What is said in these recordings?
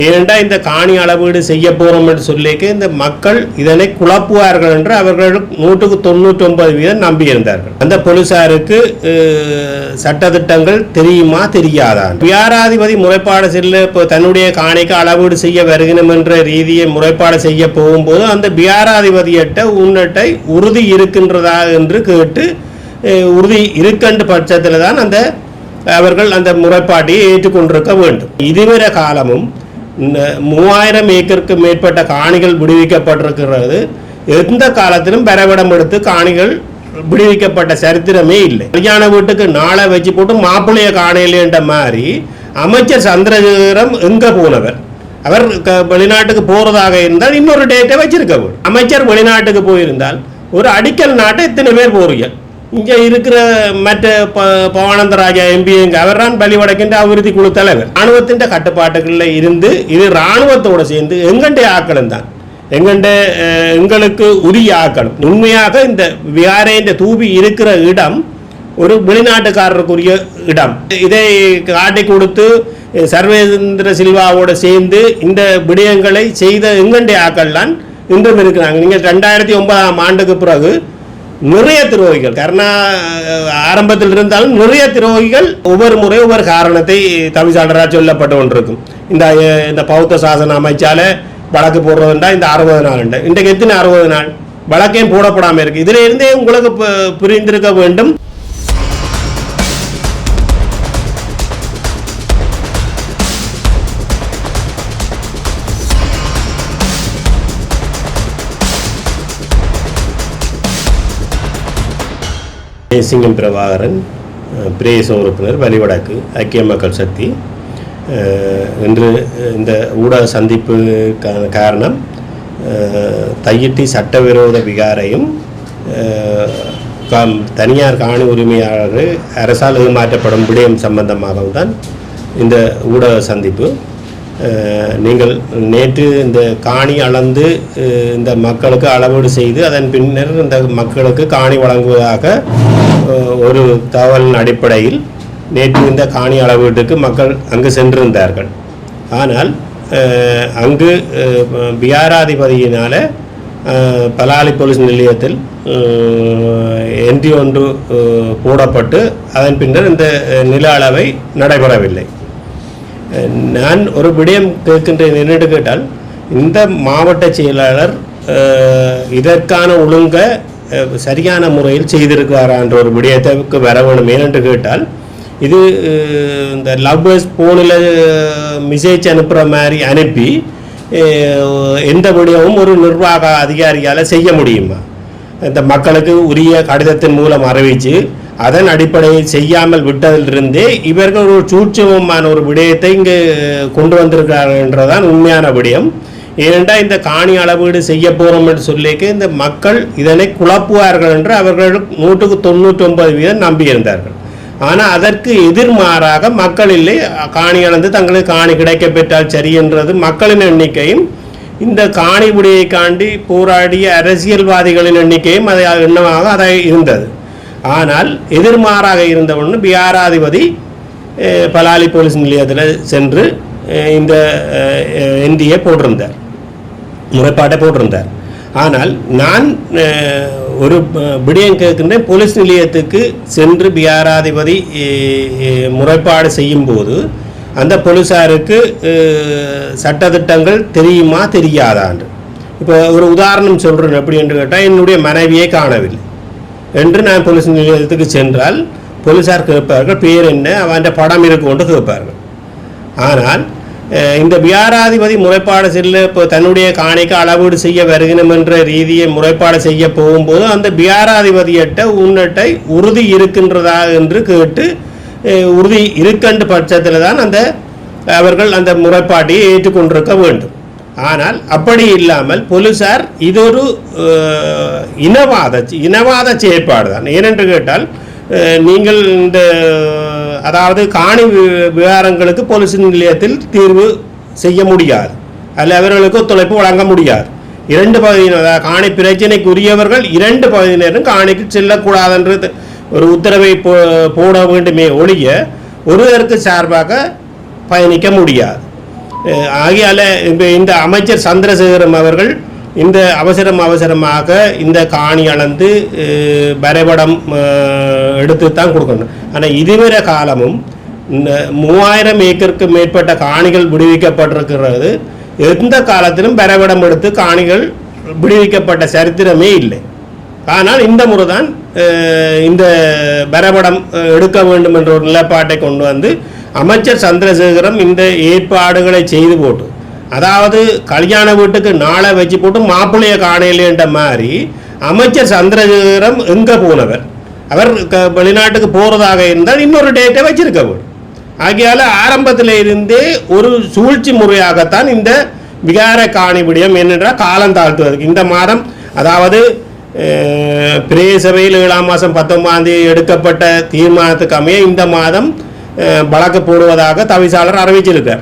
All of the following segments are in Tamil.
ஏனென்றா இந்த காணி அளவீடு செய்ய போறோம் என்று சொல்லிக்க இந்த மக்கள் இதனை குழப்புவார்கள் என்று அவர்கள் 199% நம்பியிருந்தார்கள். அந்த போலீசாருக்கு சட்டத்திட்டங்கள் தெரியுமா தெரியாதா? வியாராதிபதி முறைப்பாடு செல்ல தன்னுடைய காணிக்கு அளவீடு செய்ய வருகிறோம் என்ற ரீதியை முறைப்பாடு செய்ய போகும்போது அந்த வியாராதிபதியிட்ட உன்னட்டை உறுதி இருக்கின்றதா என்று கேட்டு உறுதி இருக்கின்ற பட்சத்தில் தான் அவர்கள் அந்த முறைப்பாட்டை ஏற்றுக்கொண்டிருக்க வேண்டும். இதுவரை காலமும் 3000 ஏக்கருக்கு மேற்பட்ட காணிகள் விடுவிக்கப்பட்டிருக்கிறது. எந்த காலத்திலும் பெறவிடம் எடுத்து காணிகள் விடுவிக்கப்பட்ட சரித்திரமே இல்லை. கல்யாண வீட்டுக்கு நாளை வச்சு போட்டு மாப்பிள்ளைய காணையில்ன்ற மாதிரி அமைச்சர் சந்திரசேகரம் எங்க போனவர்? அவர் வெளிநாட்டுக்கு போறதாக இருந்தால் இன்னொரு டேட்டை வச்சிருக்க வேண்டும். அமைச்சர் வெளிநாட்டுக்கு போயிருந்தால் ஒரு அடிக்கல் நாட்டை எத்தனை பேர் போறீங்க? இங்கே இருக்கிற மற்ற பவானந்தராஜா எம்பி அவர் தான் பலிவடக்கின்ற அபிவிருத்தி குழு தலைவர். இராணுவத்தின் கட்டுப்பாட்டுகளில் இருந்து இது இராணுவத்தோடு சேர்ந்து எங்கண்டே ஆக்களும் தான் எங்களுக்கு உரிய ஆக்களும். உண்மையாக இந்த விகாரையின் தூபி இருக்கிற இடம் ஒரு வெளிநாட்டுக்காரருக்குரிய இடம். இதை காட்டி கொடுத்து சர்வேந்திர சில்வாவோடு சேர்ந்து இந்த விடயங்களை செய்த எங்கண்டே ஆக்கள் தான் இன்றும் இருக்கிறாங்க. நீங்கள் 2009ஆம் ஆண்டுக்கு பிறகு நிறைய துரோகிகள் ஆரம்பத்தில் இருந்தாலும் நிறைய துரோகிகள் ஒவ்வொரு முறை ஒவ்வொரு காரணத்தை தமிழ்ச்சாளராக சொல்லப்பட்டு கொண்டிருக்கும். இந்த பௌத்த சாசன அமைச்சால வழக்கு போடுறதுண்டா இந்த 60 நாள் உண்டு. இன்றைக்கு எத்தனை 60 நாள் வழக்கையும் போடப்படாமல் இருக்கு. இதுல இருந்தே உங்களுக்கு புரிந்திருக்க வேண்டும். சிங்கம் பிரபாகரன், பிரேச உறுப்பினர், வலிவடக்கு ஐக்கிய மக்கள் சக்தி. இன்று இந்த ஊடக சந்திப்புக்கான காரணம் தையிட்டி சட்டவிரோத விகாரையும் தனியார் காணி உரிமையாளர்கள் அரசால் ஏமாற்றப்படும் விடயம் சம்பந்தமாகவும் தான் இந்த ஊடக சந்திப்பு. நீங்கள் நேற்று இந்த காணி அளந்து இந்த மக்களுக்கு அளவீடு செய்து அதன் பின்னர் இந்த மக்களுக்கு காணி வழங்குவதாக ஒரு தகவலின் அடிப்படையில் நேற்று இந்த காணி அளவீட்டுக்கு மக்கள் அங்கு சென்றிருந்தார்கள். ஆனால் அங்கு விகாராதிபதியினால் பலாலி போலீஸ் நிலையத்தில் என்ட்ரி ஒன்று போடப்பட்டு அதன் பின்னர் இந்த நில அளவை நடைபெறவில்லை. நான் ஒரு விடயம் கேட்கின்றேன். என்னென்று கேட்டால் இந்த மாவட்ட செயலாளர் இதற்கான ஒழுங்கை சரியான முறையில் செய்திருக்கிறாரா என்ற ஒரு விடயத்துக்கு வர வேணும். ஏனென்று கேட்டால் இது இந்த லவ்வர்ஸ் போனில் மெசேஜ் அனுப்புகிற மாதிரி அனுப்பி எந்த விடயமும் ஒரு நிர்வாக அதிகாரியால் செய்ய முடியுமா? இந்த மக்களுக்கு உரிய கடிதத்தின் மூலம் அறிவித்து அதன் அடிப்படையில் செய்யாமல் விட்டதிலிருந்தே இவர்கள் ஒரு சூட்சமமான ஒரு விடயத்தை இங்கு கொண்டு வந்திருக்கிறார்கள் என்றதான் உண்மையான விடயம். ஏனென்றால் இந்த காணி அளவீடு செய்ய போகிறோம் என்று சொல்லிக்க இந்த மக்கள் இதனை குழப்புவார்கள் என்று அவர்கள் 199% நம்பியிருந்தார்கள். ஆனால் அதற்கு எதிர்மாறாக மக்கள் இல்லை, காணி அளந்து தங்களுக்கு காணி கிடைக்க பெற்றால் சரி என்றது மக்களின் எண்ணிக்கையும் இந்த காணி விடையை காண்டி போராடிய அரசியல்வாதிகளின் எண்ணிக்கையும் அதை எண்ணமாக அதை இருந்தது. ஆனால் எதிர்மாறாக இருந்தவொன்று விகாராதிபதி பலாலி போலீஸ் நிலையத்தில் சென்று இந்த என்டிஏ போட்டிருந்தார், முறைப்பாட்டை போட்டிருந்தார். ஆனால் நான் ஒரு விடயம் கேட்கின்றேன். போலீஸ் நிலையத்துக்கு சென்று விகாராதிபதி முறைப்பாடு செய்யும்போது அந்த போலீஸாருக்கு சட்டத்திட்டங்கள் தெரியுமா தெரியாதான்று. இப்போ ஒரு உதாரணம் சொல்கிறேன். எப்படி என்று கேட்டால் என்னுடைய மனைவியை காணவில்லை என்று நான் போலீஸ் நிலையத்துக்கு சென்றால் போலீஸார் கேட்பார்கள், பேர் என்ன, அவன் படம் இருக்கும்னு கேட்பார்கள். ஆனால் இந்த விகாராதிபதி முறைப்பாடு செல்ல தன்னுடைய காணிக்கு அளவீடு செய்ய வருகிறோம் என்ற ரீதியை முறைப்பாடு செய்ய போகும்போது அந்த விகாராதிபதியிட்ட உன்னட்டை உறுதி இருக்கின்றதா என்று கேட்டு உறுதி இருக்கின்ற பட்சத்தில் தான் அவர்கள் அந்த முறைப்பாட்டை ஏற்றுக்கொண்டிருக்க வேண்டும். ஆனால் அப்படி இல்லாமல் போலீசார் இது ஒரு இனவாத செயற்பாடு தான். ஏனென்று கேட்டால் நீங்கள் இந்த அதாவது காணி விவகாரங்களுக்கு போலீஸ் நிலையத்தில் தீர்வு செய்ய முடியாது, அல்ல அவர்களுக்கு ஒத்துழைப்பு வழங்க முடியாது. 2 பகுதியினர் காணி பிரச்சனைக்குரியவர்கள் 2 பகுதியினரும் காணிக்கு செல்லக்கூடாது என்று ஒரு உத்தரவை போட வேண்டுமே ஒழிய ஒருவருக்கு சார்பாக பயணிக்க முடியாது. ஆகையால் இந்த அமைச்சர் சந்திரசேகரம் அவர்கள் இந்த அவசரமாக இந்த காணி அளந்து வரைபடம் எடுத்து தான் கொடுக்கணும். ஆனால் இதுவரை காலமும் 3000 ஏக்கருக்கு மேற்பட்ட காணிகள் விடுவிக்கப்பட்டிருக்கிறது. எந்த காலத்திலும் வரைபடம் எடுத்து காணிகள் விடுவிக்கப்பட்ட சரித்திரமே இல்லை. ஆனால் இந்த முறை தான் இந்த வரைபடம் எடுக்க வேண்டும் என்ற ஒரு நிலைப்பாட்டை கொண்டு வந்து அமைச்சர் சந்திரசேகரம் இந்த ஏற்பாடுகளை செய்து போட்டு, அதாவது கல்யாண வீட்டுக்கு நாளை வச்சு போட்டு மாப்பிள்ளைய காணையிலேன்ற மாதிரி அமைச்சர் சந்திரசேகரம் எங்கே போனவர், அவர் வெளிநாட்டுக்கு போகிறதாக இருந்தால் இன்னொரு டேட்டை வச்சிருக்க வேண்டும். ஆகையால் ஆரம்பத்தில் இருந்தே ஒரு சூழ்ச்சி முறையாகத்தான் இந்த விகார காணி விடயம் என்னென்றால் காலம் தாழ்த்துவதற்கு இந்த மாதம், அதாவது பிரேசபையில் 7ஆம் மாதம் 19ஆம் தேதி எடுக்கப்பட்ட தீர்மானத்துக்கு அமைய இந்த மாதம் வழக்கு போடுவதாக தவிசாளர் அறிவிச்சிருக்கார்.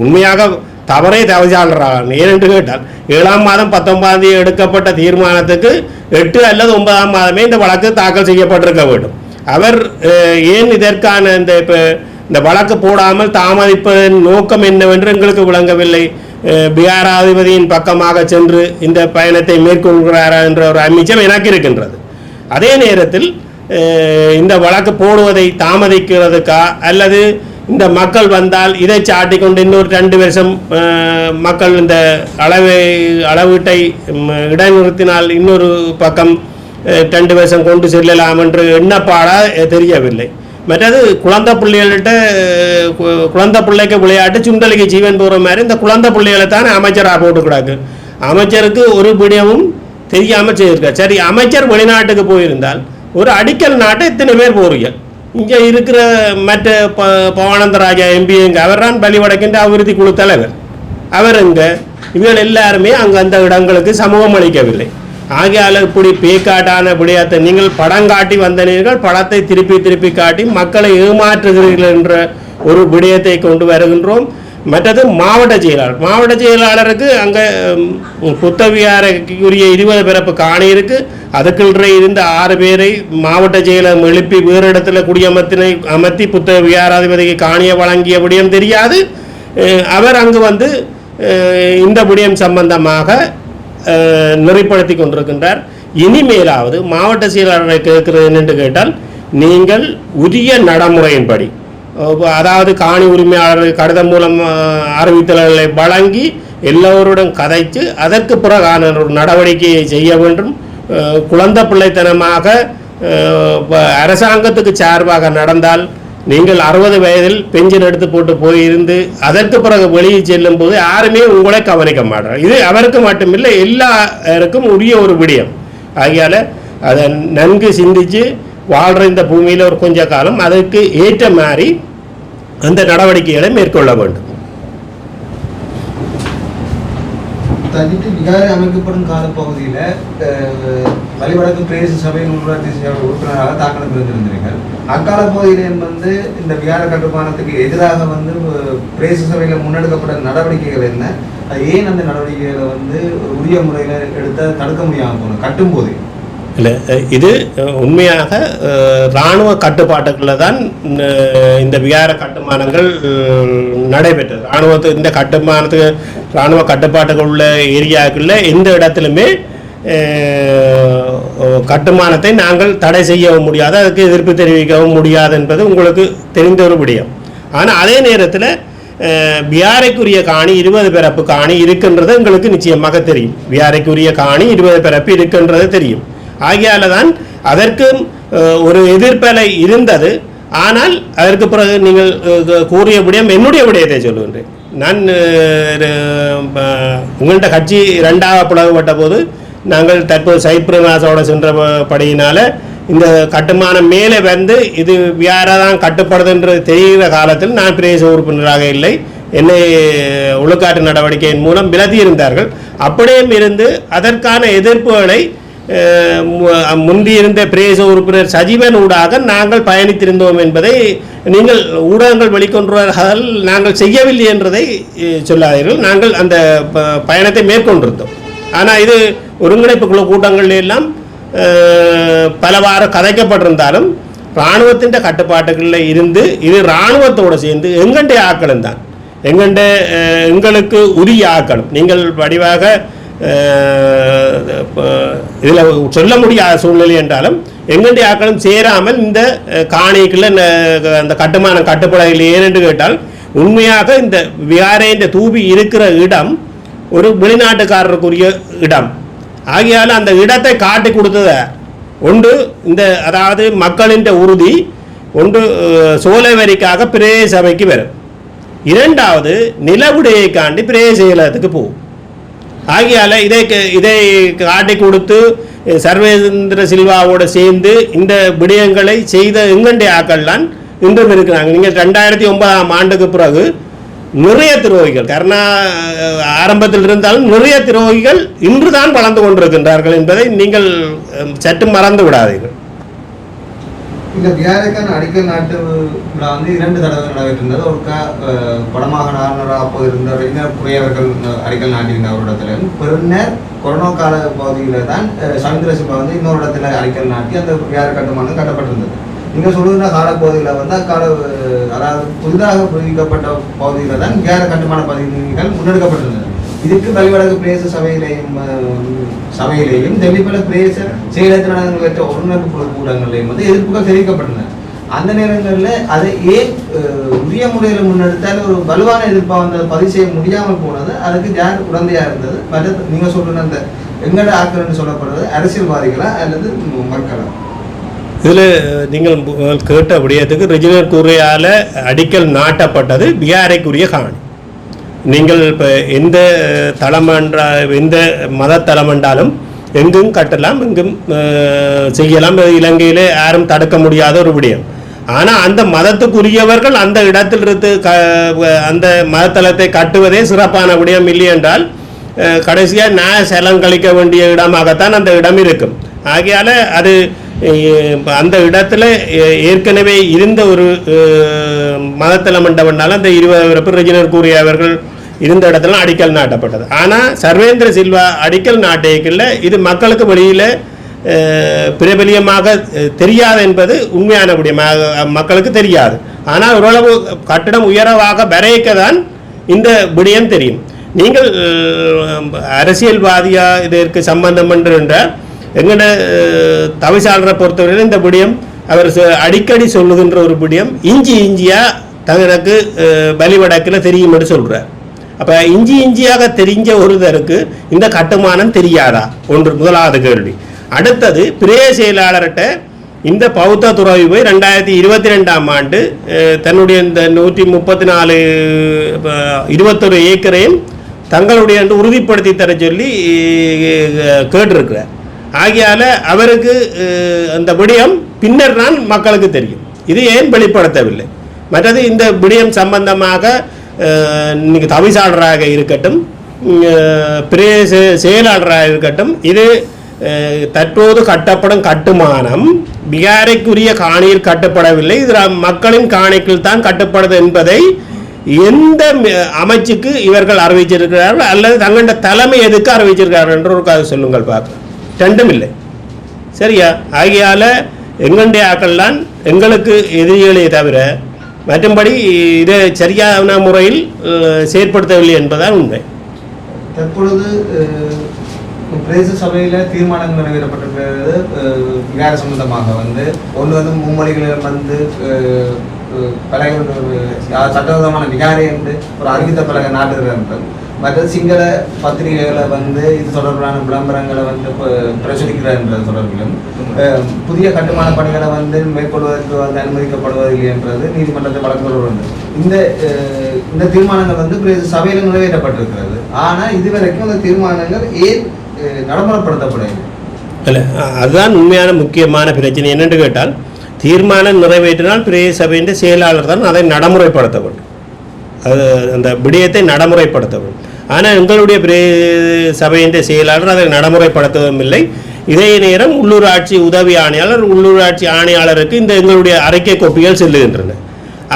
உண்மையாக தவறே தவிசாளராக ஏனென்று கேட்டால் 7ஆம் மாதம் 19ஆம் தேதி எடுக்கப்பட்ட தீர்மானத்துக்கு 8 அல்லது 9ஆம் மாதமே இந்த வழக்கு தாக்கல் செய்யப்பட்டிருக்க வேண்டும். அவர் ஏன் இதற்கான இந்த வழக்கு போடாமல் தாமதிப்பதன் நோக்கம் என்னவென்று எங்களுக்கு விளங்கவில்லை. பிகாராதிபதியின் பக்கமாக சென்று இந்த பயணத்தை மேற்கொள்கிறாரா என்ற ஒரு அமிச்சம் எனக்கு இருக்கின்றது. அதே நேரத்தில் இந்த வழக்கு போடுவதை தாமதிக்கிறதுக்கா அல்லது இந்த மக்கள் வந்தால் இதை சாட்டி கொண்டு இன்னொரு 2 வருஷம் மக்கள் இந்த அளவீட்டை இடைநிறுத்தினால் இன்னொரு பக்கம் 2 வருஷம் கொண்டு செல்லலாம் என்று எண்ணப்பாடா தெரியவில்லை. மற்றது குழந்தை பிள்ளைக்கு விளையாட்டு சுண்டலிக்கு ஜீவன் போகிற மாதிரி இந்த குழந்தை பிள்ளைகளை தான் அமைச்சராக போட்டுக்கிறாங்க. அமைச்சருக்கு ஒரு விடயமும் தெரியாமல் செய்திருக்கார். சரி, அமைச்சர் வெளிநாட்டுக்கு போயிருந்தால் ஒரு அடிக்கல் நாட்டை இத்தனை பேர் போறீங்க. இங்கே இருக்கிற மற்ற பவானந்தராஜா எம்பி எங்க அவர் தான் பலி வடக்கின்ற அபிவிருத்தி குழு தலைவர், அவர் எங்க, இவர்கள் எல்லாருமே அங்கே அந்த இடங்களுக்கு சமூகம் அளிக்கவில்லை. ஆகையால் இப்படி பேக்காட்டான விடயத்தை நீங்கள் படம் காட்டி வந்தனீர்கள், படத்தை திருப்பி காட்டி மக்களை ஏமாற்றுகிறீர்கள் என்ற ஒரு விடயத்தை கொண்டு வருகின்றோம். மற்றது மாவட்ட செயலாளருக்கு அங்கே புத்தவியாரைக்குரிய 20 பிறப்பு காணி இருக்கு. அதுக்குள்ளே இருந்த 6 பேரை மாவட்ட செயலர் எழுப்பி வேறு இடத்துல அமர்த்தி புத்த விகாராதிபதிக்கு காணியை வழங்கிய விடயம் தெரியாது. அவர் அங்கு வந்து இந்த விடயம் சம்பந்தமாக நெறிப்படுத்தி கொண்டிருக்கின்றார். இனிமேலாவது மாவட்ட செயலாளரை கேட்கிறது என்னென்று கேட்டால், நீங்கள் உரிய நடைமுறையின்படி, அதாவது காணி உரிமையாளர்கள் கடிதம் மூலம் அறிவித்தல்களை வழங்கி எல்லோருடன் கதைத்து அதற்கு பிறகான ஒரு நடவடிக்கையை செய்ய வேண்டும். குழந்தை பிள்ளைத்தனமாக அரசாங்கத்துக்கு சார்பாக நடந்தால், நீங்கள் 60 வயதில் பென்ஷன் எடுத்து போட்டு போயிருந்து அதற்கு பிறகு வெளியே செல்லும் போது யாருமே உங்களை கவனிக்க மாட்டார். இது அவருக்கு மட்டுமில்லை, எல்லாருக்கும் உரிய ஒரு விடயம். ஆகையால் அதை நன்கு சிந்தித்து வாழ்கிற இந்த பூமியில் ஒரு கொஞ்ச காலம் அதற்கு ஏற்ற மாதிரி அந்த நடவடிக்கைகளை மேற்கொள்ள வேண்டும். தனித்து விகாரை அமைக்கப்படும் காலப்பகுதியில் வழிவடக்கு பிரதேச சபையின் உள்ளூராட்சி உறுப்பினராக தாக்கலுக்கு இருந்திருந்தீர்கள். அக்கால பகுதியிலே வந்து இந்த விகார கட்டுமானத்துக்கு எதிராக வந்து பிரதேச சபையில் முன்னெடுக்கப்பட்ட நடவடிக்கைகள் என்ன, அது ஏன் அந்த நடவடிக்கைகளை வந்து உரிய முறையில் எடுத்த தடுக்க முடியாமல் போகணும் கட்டும்போது? இல்லை, இது உண்மையாக இராணுவ கட்டுப்பாட்டுக்குள்ள தான் இந்த விகார கட்டுமானங்கள் நடைபெற்றது. இந்த இராணுவ கட்டுப்பாட்டுக்குள்ள உள்ள ஏரியாவுக்குள்ள எந்த இடத்துலையுமே கட்டுமானத்தை நாங்கள் தடை செய்யவும் முடியாது, அதுக்கு எதிர்ப்பு தெரிவிக்கவும் முடியாது என்பது உங்களுக்கு தெரிந்த ஒரு விடயம். ஆனால் அதே நேரத்தில் விகாரைக்குரிய காணி 20 பிறப்பு காணி இருக்கின்றது எங்களுக்கு நிச்சயமாக தெரியும். விகாரைக்குரிய காணி 20 பிறப்பு இருக்கின்றது தெரியும். ஆகையால் தான் அதற்கு ஒரு எதிர்ப்பலை இருந்தது. ஆனால் அதற்கு பிறகு நீங்கள் கூறிய விடயம் என்னுடைய விடயத்தை சொல்லுகின்றேன். நான் உங்கள்கிட்ட கட்சி 2ஆக பிளவுபட்ட போது நாங்கள் தற்போது சைப்ரநாசோட சென்றபடியினால் இந்த கட்டுமானம் மேலே வந்து இது வியாரதான் கட்டுப்படுதுன்றது தெரிகிற காலத்தில் நான் பிரதேச உறுப்பினராக இல்லை, என்னை ஒழுக்காட்டு நடவடிக்கையின் மூலம் விலத்தியிருந்தார்கள். அப்படியும் இருந்து அதற்கான எதிர்ப்புகளை முந்தியிருந்த பிரதேச உறுப்பினர் சஜீவன் ஊடாக நாங்கள் பயணித்திருந்தோம் என்பதை நீங்கள் ஊடகங்கள் வெளிக்கொண்டுவர்கள் நாங்கள் செய்யவில்லை என்றதை சொல்லாதீர்கள். நாங்கள் அந்த பயணத்தை மேற்கொண்டிருந்தோம். ஆனால் இது ஒருங்கிணைப்பு குழு கூட்டங்கள் எல்லாம் பலவாறு கதைக்கப்பட்டிருந்தாலும் இராணுவத்தின் கட்டுப்பாட்டுகளில் இருந்து இது இராணுவத்தோடு சேர்ந்து எங்கண்டே ஆக்களும் தான் எங்களுக்கு உரிய ஆக்கணும். நீங்கள் வடிவாக இதில் சொல்ல முடியாத சூழ்நிலை என்றாலும் எங்களுடைய ஆக்களும் சேராமல் இந்த காணிக்குள்ள அந்த கட்டுமானம் கட்டுப்படவில்லை. ஏனென்று கேட்டால் உண்மையாக இந்த விகாரையின் தூபி இருக்கிற இடம் ஒரு வெளிநாட்டுக்காரருக்குரிய இடம் ஆகியால் அந்த இடத்தை காட்டி கொடுத்தத ஒன்று இந்த அதாவது மக்களின் உறுதி ஒன்று சோலை வரிக்காக பிரதேச சபைக்கு வரும். இரண்டாவது நிலவுடையை காண்டி பிரதேச செயலகத்துக்கு போகும். ஆகியால் இதை காட்டி கொடுத்து சர்வேந்திர சில்வாவோடு சேர்ந்து இந்த விடயங்களை செய்த எங்கண்டே ஆக்கள்லாம் இன்றும் இருக்கிறாங்க. நீங்கள் 2009ஆம் ஆண்டுக்கு பிறகு நிறைய துரோகிகள் ஆரம்பத்தில் இருந்தாலும் நிறைய துரோகிகள் இன்றுதான் வளர்ந்து கொண்டிருக்கின்றார்கள் என்பதை நீங்கள் சற்று மறந்து விடாதீர்கள். இந்த விகாரைக்கான அடிக்கல் நாட்டு விழா வந்து 2 தடவை நடைபெற்றிருந்தது. ஒருக்கா வடமாகாண ஆளுநராக அப்போது இருந்த ரெஜினர் புரியவர்கள் அடிக்கல் நாட்டியிருந்த ஒரு இடத்துல, பின்னர் கொரோனா கால பகுதியில் தான் சவிந்திர சில்வா வந்து இன்னொரு இடத்துல அடிக்கல் நாட்டி அந்த விகார கட்டுமானம் கட்டப்பட்டிருந்தது. நீங்கள் சொல்லுகிற காலப்பகுதியில் வந்து அதாவது புதிதாக புதுப்பிக்கப்பட்ட பகுதியில் தான் விகார கட்டுமான பகுதிகள் முன்னெடுக்கப்பட்டிருந்தது. இதுக்கு வழிவடக்கு பிரதேச சபையிலேயும் தெல்லிப்பல பிரதேச செயலகத்தில் நடைபெற்ற ஒருங்கிணைப்பு கூட்டங்களிலேயும் வந்து எதிர்ப்புகள் தெரிவிக்கப்பட்டன. அந்த நேரங்களில் அதை ஏன் உரிய முறையில் முன்னெடுத்தால் ஒரு வலுவான எதிர்ப்பாக வந்து பதிவு செய்ய முடியாமல் போனது, அதுக்கு யார் உடந்தையாக இருந்தது? மற்ற நீங்கள் சொல்கிற அந்த எங்கட ஆக்கள்னு சொல்லப்படுறது அரசியல்வாதிகளா அல்லது மக்களா? இதில் நீங்கள் கேட்ட விடயத்துக்கு ரெஜினர் கூறியால் அடிக்கல் நாட்டப்பட்டது பிஆரைக்குரிய காணி. நீங்கள் இப்போ எந்த எந்த மத தளம் என்றாலும் எங்கும் கட்டலாம், எங்கும் செய்யலாம். இலங்கையில் யாரும் தடுக்க முடியாத ஒரு விடயம். ஆனால் அந்த மதத்துக்குரியவர்கள் அந்த இடத்திலிருந்து அந்த மதத்தலத்தை கட்டுவதே சிறப்பான விடயம் இல்லை என்றால் கடைசியாக நான் செலம் கழிக்க வேண்டிய இடமாகத்தான் அந்த இடம் இருக்கும். ஆகையால் அது அந்த இடத்துல ஏற்கனவே இருந்த ஒரு மதத்தலம் என்றவனால அந்த 20 பேர் ரெஜினர் கூறிய அவர்கள் இருந்த இடத்துல அடிக்கல் நாட்டப்பட்டது. ஆனால் சர்வேந்திர சில்வா அடிக்கல் நாட்டைக்குள்ள இது மக்களுக்கு வெளியில் பிரபலியமாக தெரியாது என்பது உண்மையான விடயமாக மக்களுக்கு தெரியாது. ஆனால் ஓரளவு கட்டிடம் உயரவாக வரைக்க தான் இந்த விடயம் தெரியும். நீங்கள் அரசியல்வாதியாக இதற்கு சம்பந்தம் என்ற எங்கட தவிசாளரை பொறுத்தவரையில் இந்த விடயம் அவர் அடிக்கடி சொல்லுகின்ற ஒரு விடயம் இஞ்சியாக தங்களுக்கு வழிவடக்கில் தெரியும் என்று சொல்கிறார். அப்போ இஞ்சியாக தெரிஞ்ச ஒருத்தருக்கு இந்த கட்டுமானம் தெரியாதா? ஒன்று முதலாவது கேள்வி. அடுத்தது பிரதேச செயலாளர்கிட்ட இந்த பௌத்த துறவி போய் 2022ஆம் ஆண்டு தன்னுடைய இந்த 134 21 ஏக்கரையும் தங்களுடைய உறுதிப்படுத்தி தர சொல்லி கேட்டிருக்கிறார். ஆகையால் அவருக்கு அந்த விடயம் பின்னர் தான் மக்களுக்கு தெரியும். இது ஏன் வெளிப்படுத்தவில்லை? மற்றது இந்த விடயம் சம்பந்தமாக இன்னைக்கு தவிசாளராக இருக்கட்டும், பிரதேச செயலாளராக இருக்கட்டும், இது தற்போது கட்டப்படும் கட்டுமானம் பிகாரைக்குரிய காணியில் கட்டப்படவில்லை, இது மக்களின் காணிக்குள் தான் கட்டப்படுது என்பதை எந்த அமைச்சுக்கு இவர்கள் அறிவிச்சிருக்கிறார்கள் அல்லது தங்களுடைய தலைமை எதுக்கு அறிவிச்சிருக்கிறார்கள் என்ற ஒரு கதை சொல்லுங்கள் பார்க்கலாம். ரெண்டும் இல்லை. சரியா? ஆகையால் எங்களுடைய ஆக்கள்தான் எங்களுக்கு எதிரிகளே தவிர மற்றும்படி இதை சரியான முறையில் செயற்படுத்தவில்லை என்பதுதான் உண்மை. தற்பொழுது பிரதேச சபையில் தீர்மானங்கள் நிறைவேற்றப்பட்டிருக்கிறது விகார சம்பந்தமாக ஒன்று மும்மொழிகளிடம் பலகை சட்டவிதமான விகாரை என்று ஒரு அறிவித்த பலகை நாட்டுகிறது. மற்றது சிங்கள பத்திரிகைகளை இது தொடர்பான விளம்பரங்களை பிரசுரிக்கிறார் என்ற தொடர்பிலும் புதிய கட்டுமான பணிகளை மேற்கொள்வதற்கு அனுமதிக்கப்படுவதில்லை என்றது நீதிமன்றத்தை வழக்குகள் இந்த தீர்மானங்கள் பிரதேச சபையில் நிறைவேற்றப்பட்டிருக்கிறது. ஆனால் இதுவரைக்கும் அந்த தீர்மானங்கள் ஏன் நடைமுறைப்படுத்தப்படவில்லை? இல்லை, அதுதான் உண்மையான முக்கியமான பிரச்சனை. என்னென்று கேட்டால் தீர்மானம் நிறைவேற்றினால் பிரதேச சபையின் செயலாளர் தான் அதை நடைமுறைப்படுத்த வேண்டும். அது அந்த விடயத்தை நடைமுறைப்படுத்த வேண்டும். ஆனால் எங்களுடைய சபையின் செயலாளர் அதை நடைமுறைப்படுத்தவும் இல்லை. இதே நேரம் உள்ளூராட்சி உதவி ஆணையாளர், உள்ளூராட்சி ஆணையாளருக்கு இந்த எங்களுடைய அறிக்கை கோப்பிகள் செல்லுகின்றன.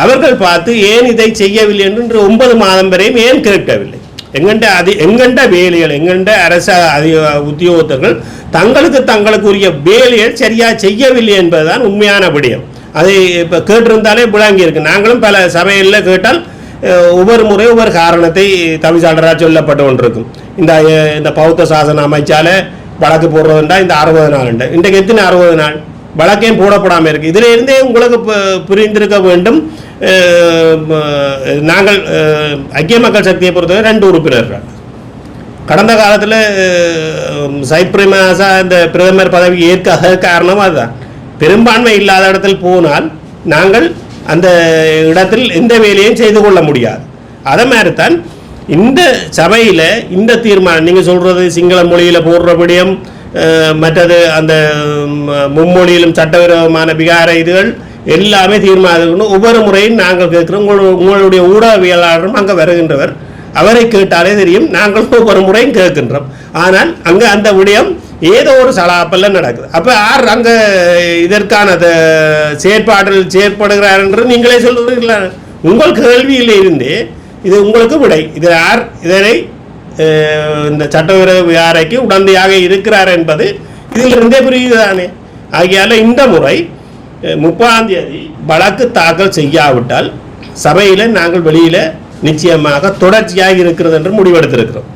அவர்கள் பார்த்து ஏன் இதை செய்யவில்லை என்று 9 மாதம் வரையும் ஏன் கேட்கவில்லை? எங்கண்ட வேலைகள் எங்கண்ட அரசு உத்தியோகத்தர்கள் தங்களுக்குரிய வேலைகள் சரியாக செய்யவில்லை என்பதுதான் உண்மையான விடயம். அதை இப்போ கேட்டிருந்தாலே விளங்கி இருக்கு. நாங்களும் பல சபையில் கேட்டால் ஒவ்வொரு முறை ஒவ்வொரு காரணத்தை தவிசாளராக சொல்லப்பட்டு கொண்டிருக்கும். இந்த பௌத்த சாசன அமைச்சால வழக்கு போடுறதுண்டா இந்த 60 நாள் உண்டு. இன்றைக்கு எத்தனை 60 நாள் வழக்கையும் போடப்படாமல் இருக்கு. இதில் இருந்தே உங்களுக்கு புரிந்திருக்க வேண்டும். நாங்கள் ஐக்கிய மக்கள் சக்தியை பொறுத்தவரை 2 உறுப்பினர்கள் கடந்த காலத்தில் சைத் பிரேமதாசா இந்த பிரதமர் பதவி ஏற்காத காரணம் அதுதான். பெரும்பான்மை இல்லாத இடத்தில் போனால் நாங்கள் அந்த இடத்தில் எந்த வேலையும் செய்து கொள்ள முடியாது. அதை மாதிரி தான் இந்த சபையில் இந்த தீர்மானம் நீங்கள் சொல்கிறது சிங்கள மொழியில் போடுறபடியும் மற்றது அந்த மும்மொழியிலும் சட்டவிரோதமான விகார இதுகள் எல்லாமே தீர்மானம் ஒவ்வொரு முறையும் நாங்கள் கேட்குறோம். உங்களுடைய ஊடகவியலாளரும் அங்கே வருகின்றவர், அவரை கேட்டாலே தெரியும். நாங்கள் ஒவ்வொரு முறையும் கேட்கின்றோம். ஆனால் அங்கே அந்த விடயம் ஏதோ ஒரு சலாப்பெல்லாம் நடக்குது. அப்போ யார் அங்கே இதற்கான செயற்பாட்டில் செயற்படுகிறார் என்று நீங்களே சொல்கிறீங்களா? உங்கள் கேள்வியில் இருந்தே இது உங்களுக்கு விடை. இது யார் இதனை இந்த சட்டவிரோத விகாரைக்கு உடந்தையாக இருக்கிறார் என்பது இதிலிருந்தே புரியுதுதானே. ஆகையால் இந்த முறை 30ஆம் தேதி வழக்கு தாக்கல் செய்யாவிட்டால் சபையில் நாங்கள் வெளியில் நிச்சயமாக தொடர்ச்சியாக இருக்கிறது என்று முடிவெடுத்திருக்கிறோம்.